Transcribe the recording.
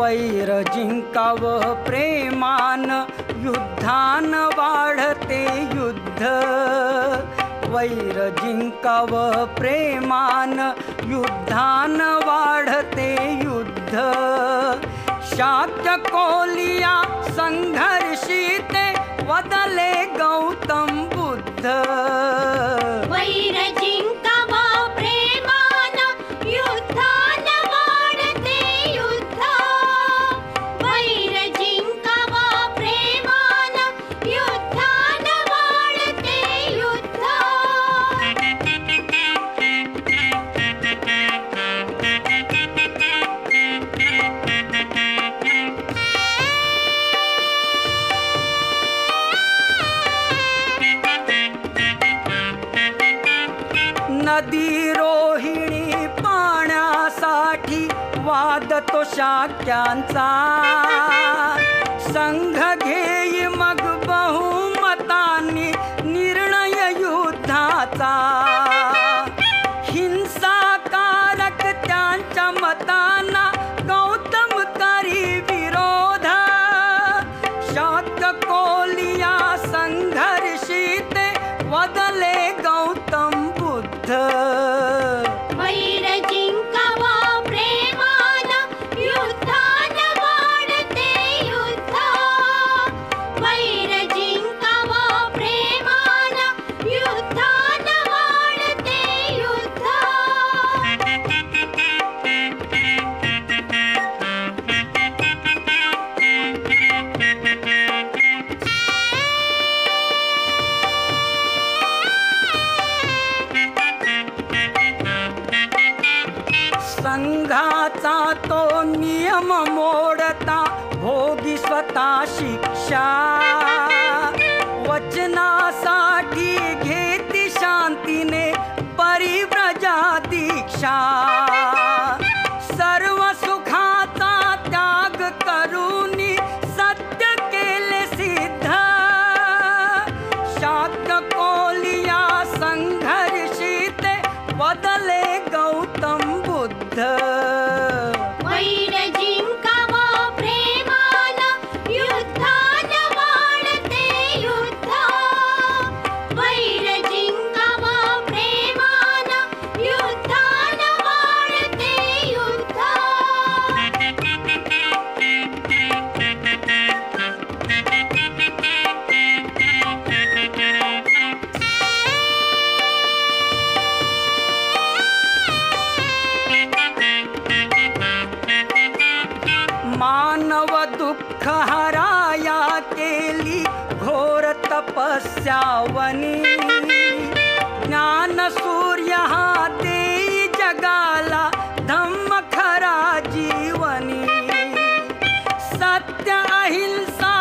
वैर जिंकाव प्रेमान, युद्धान वाढते युद्ध. वैर जिंकाव प्रेमान, युद्धान वाढते युद्ध. शाक्य कोलिया संघर्षिते, वदले गौतम बुद्ध. वैर जिंकाव प्रेमान, युद्धान वाढते युद्ध. वैर जिंकाव प्रेमान, युद्धान वाढते युद्ध. नदी रोहिणी पाण्यासाठी वादतो शाक्यांचा. संघ घेई मग बहुमतांनी निर्णय युद्धाचा. हिंसाकारक त्यांच्या मतांना गौतम करी विरोध. शाक्य कोलिया संघर्षिते, वदले गौतम बुद्ध. वैर जिंकाव प्रेमान, युद्धान वाढते युद्ध. वैर जिंकाव प्रेमान, युद्धान वाढते युद्ध. संघाचा तो नियम मोडता, भोगी स्वतः शिक्षा. वचनासाठी घेती शांतीने परिव्रजा दीक्षा. सर्व सुखाचा त्याग करूनी सत्य केले सिद्ध. शाक्य कोलिया संघर्षिते, वदले गौतम बुद्ध. वैर जिंकाव प्रेमान, युद्धान वाढते युद्ध. वैर जिंकाव प्रेमान, युद्धान वाढते युद्ध. मानव दुःख हराया केली घोर तपस्यावनी. ज्ञान सूर्य हा देई जगाला धम्म खरा जीवनी. सत्य अहिंसा